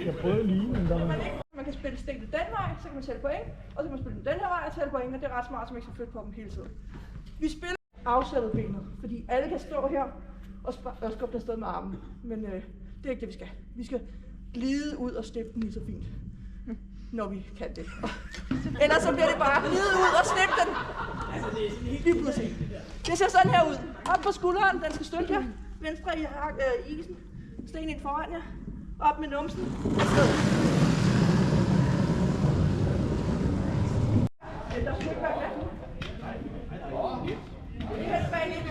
Jeg prøvede lige, men der var... Man kan spille stikket den vej, så kan man tælle point, og så kan man spille den her vej og tælle point, og det er ret smart, så man ikke skal flytte på dem hele tiden. Vi spiller afsættet benet, fordi alle kan stå her og skubbe afsted med armen, men det er ikke det, vi skal. Vi skal glide ud og slippe den lige så fint, når vi kan det. Ellers så bliver det bare glide ud og slippe den. Lige pludselig. Det ser sådan her ud. Op på skulderen, den skal støtte jer. Venstre i isen. Sten ind foran jer. Op med numsen. Afsted. Der skal ikke være glat nu. Helt bag lidt.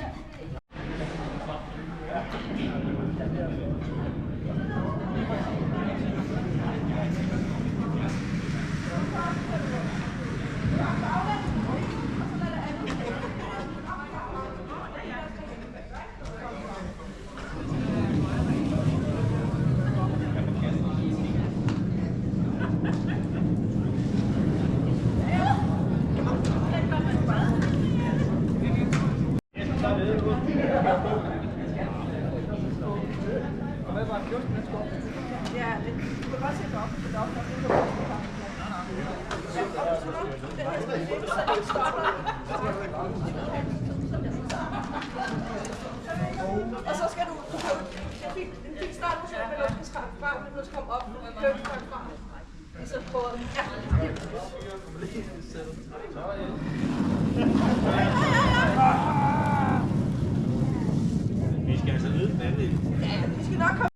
Ja, du kan godt sætte op. Og så skal du en fin start på sådan, at du skal frem, men du skal komme op og køre frem. Ligesom på... Vi skal altså vide den anden. Ja, vi skal nok komme.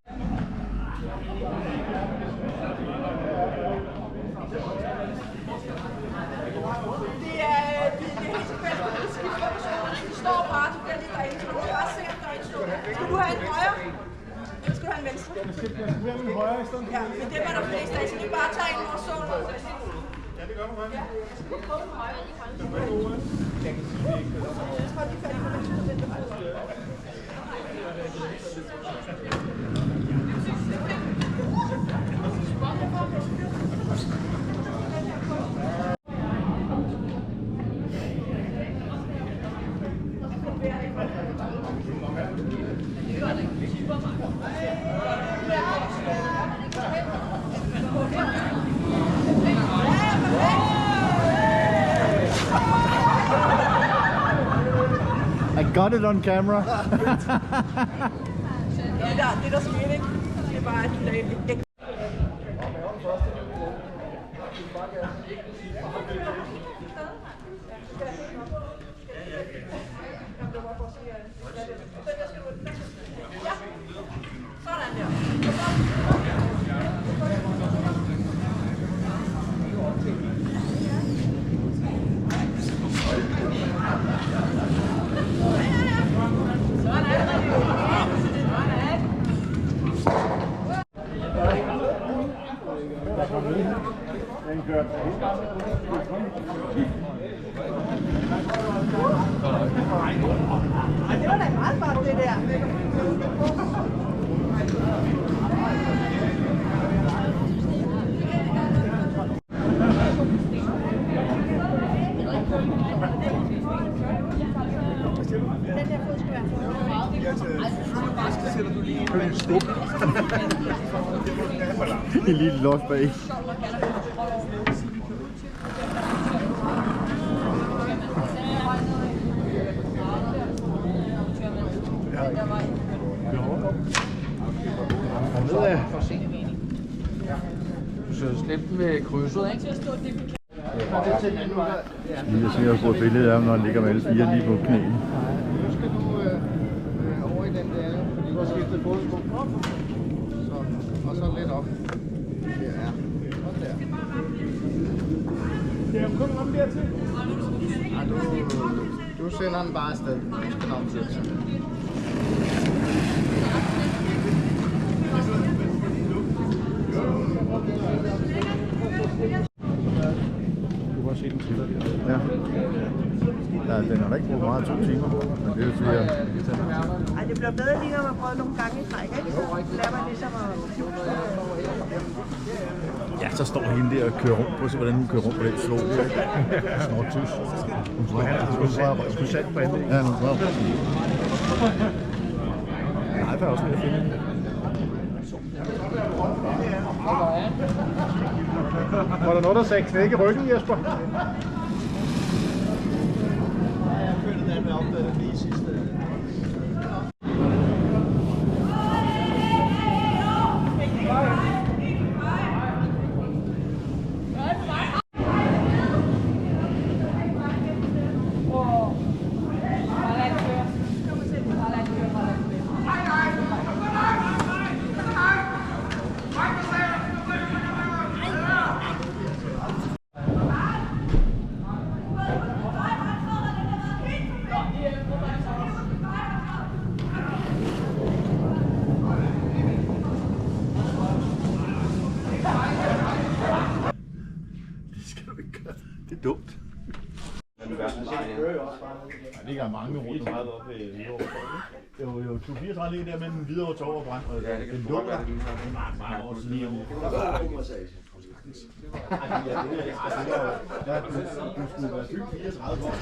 Det er helt tilfældigt. De står bare tilfældigt derinde, så du kan bare se, at der er en stund. Skal du have en højre? Eller skal du have en venstre? Jeg skal have min højre i stedet. Ja, men det var der flest af, så vi bare tager en og så. Ja, det gør du godt. Ja, jeg skal prøve den højre. Jeg kan sige, det ikke. Jeg tror, de er færdige med den der vej. I got it on camera. Det der skete, ikke? Det er bare, at de lagde ikke. Ja, sådan der. Det var da meget godt, det der. Den der fod skal være for. En lille los bag. Du skal slippe den ved krydset, ikke? Lige at se at få et billede af ham, når han ligger med alle fire lige på knæene. Nu skal du over i den der, fordi du har skiftet fodsko. Og så lidt op. Ja, sådan der. Det er jo kun om dertil. Ej, du sender den bare afsted. Du skal nok sætte sig. Du kan også se den til. Ja. Ja, den har da ikke brugt meget 2 timer, men det er jo fordi, at... Ej, det bliver bedre lige, når man prøver nogle gange i træk, ikke? Så lærer man ligesom at... Ja, så står hende der og kører rundt på, så hvordan hun kører rundt på den slå. Snortus. Hun skulle sat på andet. Ja, hun var. Nej, jeg er også ved at finde hende. Var der noget, der sagde knække ryggen, Jesper? Jeg følte den med opdaget lige sidste. Det er dumt. Der ligger mange rundt. Det var jo 34 ligger der mellem Hvidovre Torv og Brand, og det lå der mange år siden. Det var en god massage. Ja, du skulle være fyldt 34 år.